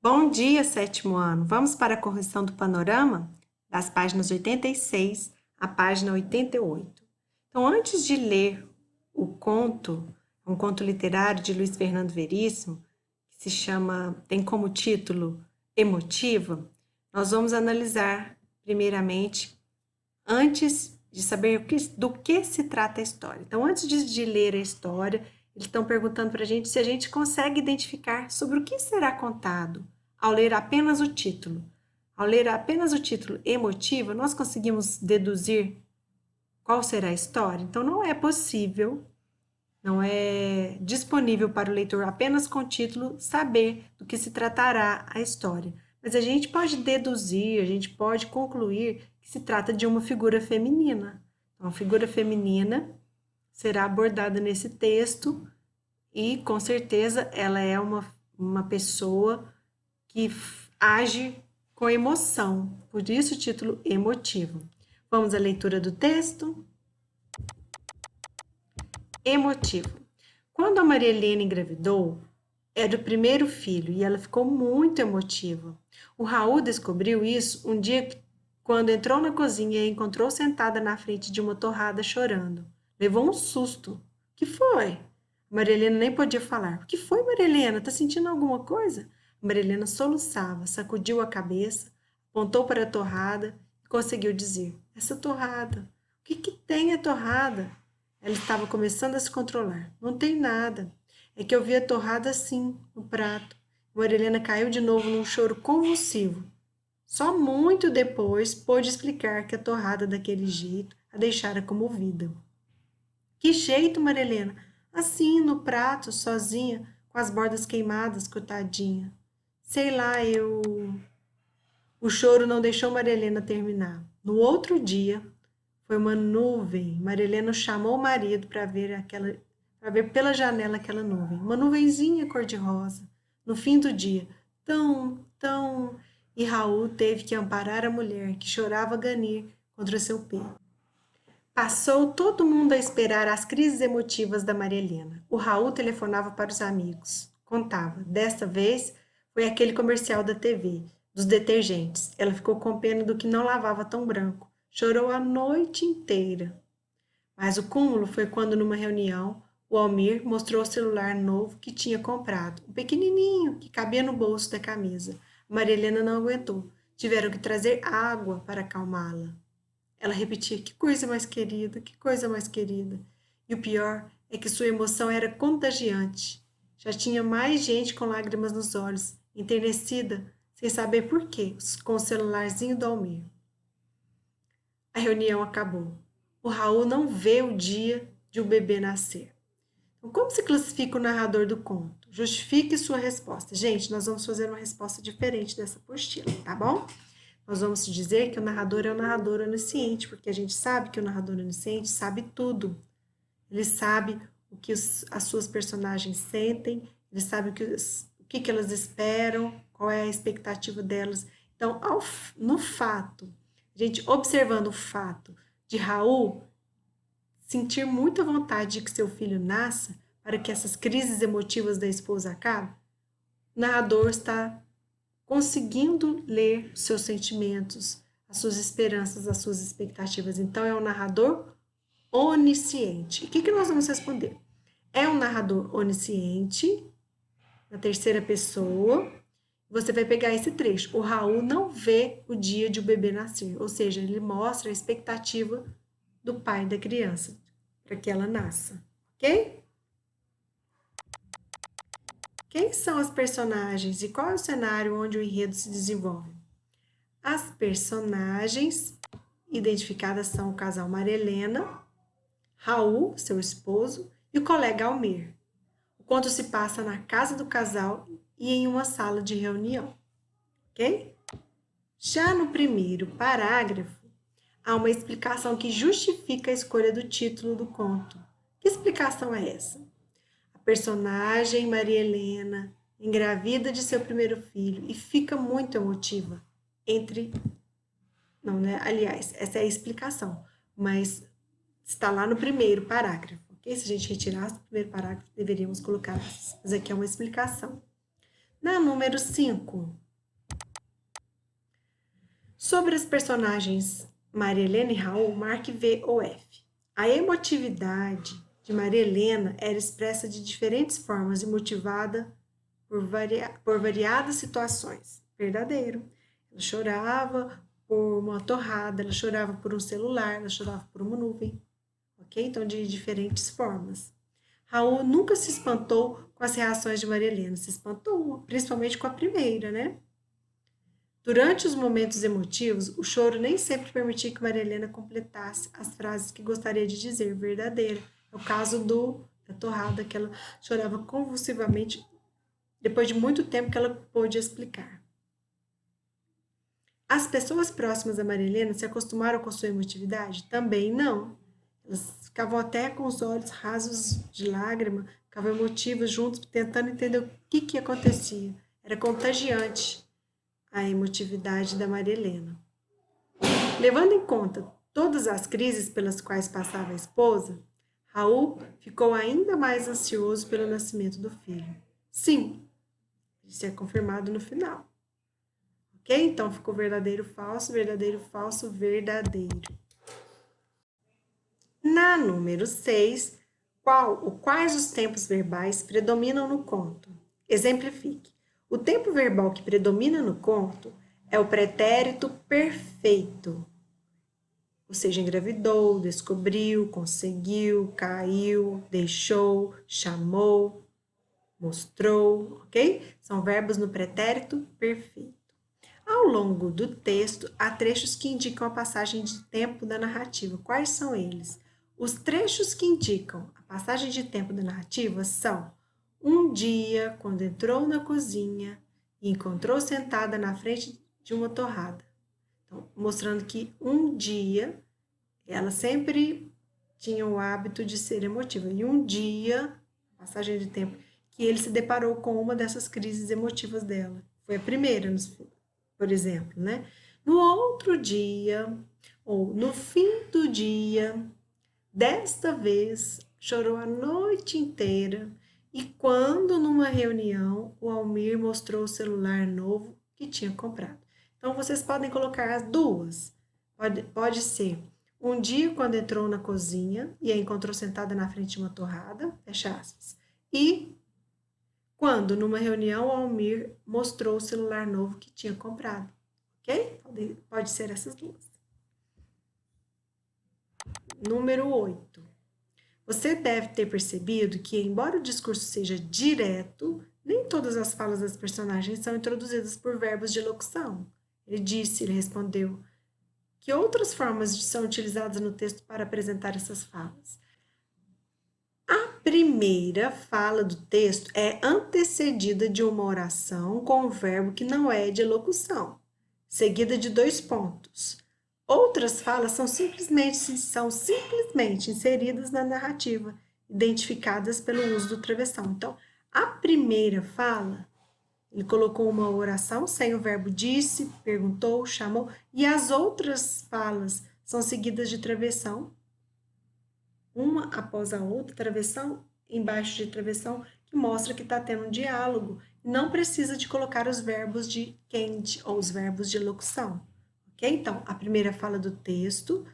Bom dia, sétimo ano. Vamos para a correção do panorama das páginas 86 à página 88. Então, antes de ler o conto, um conto literário de Luiz Fernando Veríssimo, que tem como título Emotiva, nós vamos analisar primeiramente, antes de saber do que se trata a história. Então, antes de ler a história, eles estão perguntando para a gente se a gente consegue identificar sobre o que será contado ao ler apenas o título. Ao ler apenas o título Emotiva, nós conseguimos deduzir qual será a história? Então, não é possível, não é disponível para o leitor apenas com o título saber do que se tratará a história. Mas a gente pode deduzir, a gente pode concluir que se trata de uma figura feminina. Então, a figura feminina será abordada nesse texto e, com certeza, ela é uma pessoa que age com emoção, por isso o título emotivo. Vamos à leitura do texto. Emotivo. Quando a Maria Helena engravidou, era o primeiro filho e ela ficou muito emotiva. O Raul descobriu isso um dia quando entrou na cozinha e a encontrou sentada na frente de uma torrada chorando. Levou um susto. Que foi? Maria Helena nem podia falar. O que foi, Maria Helena? Tá sentindo alguma coisa? Maria Helena soluçava, sacudiu a cabeça, apontou para a torrada e conseguiu dizer: essa torrada. O que tem a torrada? Ela estava começando a se controlar. Não tem nada. É que eu vi a torrada assim, no prato. Maria Helena caiu de novo num choro convulsivo. Só muito depois pôde explicar que a torrada daquele jeito a deixara comovida. Que jeito, Maria Helena? Assim, no prato, sozinha, com as bordas queimadas, coitadinha. Sei lá, O choro não deixou Maria Helena terminar. No outro dia, foi uma nuvem. Maria Helena chamou o marido para ver pela janela aquela nuvem. Uma nuvenzinha cor-de-rosa. No fim do dia, tão. E Raul teve que amparar a mulher, que chorava a ganir contra seu peito. Passou todo mundo a esperar as crises emotivas da Maria Helena. O Raul telefonava para os amigos. Contava. Desta vez, foi aquele comercial da TV, dos detergentes. Ela ficou com pena do que não lavava tão branco. Chorou a noite inteira. Mas o cúmulo foi quando, numa reunião, o Almir mostrou o celular novo que tinha comprado. Um pequenininho, que cabia no bolso da camisa. A Maria Helena não aguentou. Tiveram que trazer água para acalmá-la. Ela repetia: que coisa mais querida, que coisa mais querida. E o pior é que sua emoção era contagiante. Já tinha mais gente com lágrimas nos olhos, enternecida, sem saber por quê, com o celularzinho do Almir. A reunião acabou. O Raul não vê o dia de o bebê nascer. Então, como se classifica o narrador do conto? Justifique sua resposta. Gente, nós vamos fazer uma resposta diferente dessa apostila, tá bom? Nós vamos dizer que o narrador é o narrador onisciente, porque a gente sabe que o narrador onisciente sabe tudo. Ele sabe o que as suas personagens sentem, ele sabe o que elas esperam, qual é a expectativa delas. Então, no fato, a gente observando o fato de Raul sentir muita vontade de que seu filho nasça para que essas crises emotivas da esposa acabem, o narrador está conseguindo ler os seus sentimentos, as suas esperanças, as suas expectativas. Então, é um narrador onisciente. E o que nós vamos responder? É um narrador onisciente, na terceira pessoa. Você vai pegar esse trecho. O Raul não vê o dia de o bebê nascer, ou seja, ele mostra a expectativa do pai da criança para que ela nasça, ok? Quem são as personagens e qual é o cenário onde o enredo se desenvolve? As personagens identificadas são o casal Maria Helena, Raul, seu esposo, e o colega Almir. O conto se passa na casa do casal e em uma sala de reunião, ok? Já no primeiro parágrafo, há uma explicação que justifica a escolha do título do conto. Que explicação é essa? A personagem Maria Helena engravida de seu primeiro filho e fica muito emotiva. Não, né? Aliás, essa é a explicação, mas está lá no primeiro parágrafo, ok? Se a gente retirasse o primeiro parágrafo, deveríamos colocar essa. Mas aqui é uma explicação. Na número 5. Sobre as personagens Maria Helena e Raul, marque V ou F. A emotividade de Maria Helena era expressa de diferentes formas e motivada por variadas situações. Verdadeiro. Ela chorava por uma torrada, ela chorava por um celular, ela chorava por uma nuvem. Ok? Então, de diferentes formas. Raul nunca se espantou com as reações de Maria Helena, se espantou, principalmente com a primeira, né? Durante os momentos emotivos, o choro nem sempre permitia que Maria Helena completasse as frases que gostaria de dizer, verdadeira. É o caso da torrada, que ela chorava convulsivamente depois de muito tempo que ela pôde explicar. As pessoas próximas a Maria Helena se acostumaram com sua emotividade? Também não. Elas ficavam até com os olhos rasos de lágrima, ficavam emotivas juntos, tentando entender o que acontecia. Era contagiante a emotividade da Maria Helena. Levando em conta todas as crises pelas quais passava a esposa, Raul ficou ainda mais ansioso pelo nascimento do filho. Sim, isso é confirmado no final. Ok? Então ficou verdadeiro, falso, verdadeiro, falso, verdadeiro. Na número 6, quais os tempos verbais predominam no conto? Exemplifique. O tempo verbal que predomina no conto é o pretérito perfeito. Ou seja, engravidou, descobriu, conseguiu, caiu, deixou, chamou, mostrou, ok? São verbos no pretérito perfeito. Ao longo do texto, há trechos que indicam a passagem de tempo da narrativa. Quais são eles? Os trechos que indicam a passagem de tempo da narrativa são: um dia, quando entrou na cozinha e encontrou sentada na frente de uma torrada. Então, mostrando que um dia, ela sempre tinha o hábito de ser emotiva. E um dia, passagem de tempo, que ele se deparou com uma dessas crises emotivas dela. Foi a primeira, por exemplo, né? No outro dia, ou no fim do dia, desta vez, chorou a noite inteira e quando numa reunião o Almir mostrou o celular novo que tinha comprado. Então, vocês podem colocar as duas. Pode ser um dia quando entrou na cozinha e a encontrou sentada na frente de uma torrada, fecha aspas. E quando, numa reunião, o Almir mostrou o celular novo que tinha comprado. Ok? Pode ser essas duas. Número 8. Você deve ter percebido que, embora o discurso seja direto, nem todas as falas das personagens são introduzidas por verbos de locução. Ele respondeu. Que outras formas são utilizadas no texto para apresentar essas falas? A primeira fala do texto é antecedida de uma oração com um verbo que não é de locução, seguida de 2 pontos. Outras falas são simplesmente inseridas na narrativa, identificadas pelo uso do travessão. Então, a primeira fala, ele colocou uma oração sem o verbo disse, perguntou, chamou, e as outras falas são seguidas de travessão, uma após a outra, travessão embaixo de travessão, que mostra que está tendo um diálogo. Não precisa de colocar os verbos de quente ou os verbos de locução. Ok? Então, a primeira fala do texto,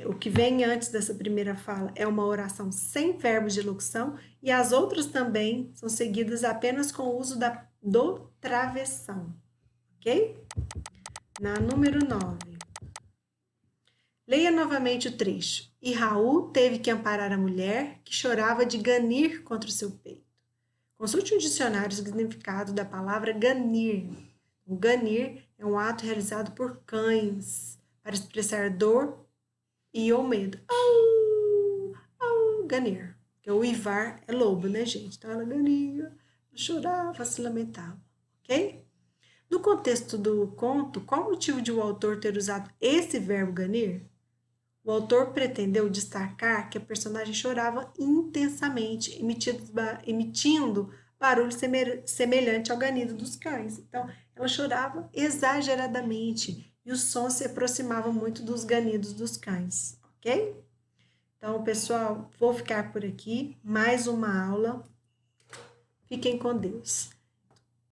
o que vem antes dessa primeira fala é uma oração sem verbos de locução e as outras também são seguidas apenas com o uso do travessão. Ok? Na número 9. Leia novamente o trecho. E Raul teve que amparar a mulher que chorava de ganir contra o seu peito. Consulte um dicionário o significado da palavra ganir. O ganir é um ato realizado por cães para expressar dor e ou medo. Au, au, ganir. Porque o uivar é lobo, né, gente? Então ela gania, chorava, se lamentava. Ok? No contexto do conto, qual o motivo de o autor ter usado esse verbo ganir? O autor pretendeu destacar que a personagem chorava intensamente, emitindo barulho semelhante ao ganido dos cães. Então, ela chorava exageradamente e os sons se aproximavam muito dos ganidos dos cães, ok? Então, pessoal, vou ficar por aqui. Mais uma aula. Fiquem com Deus.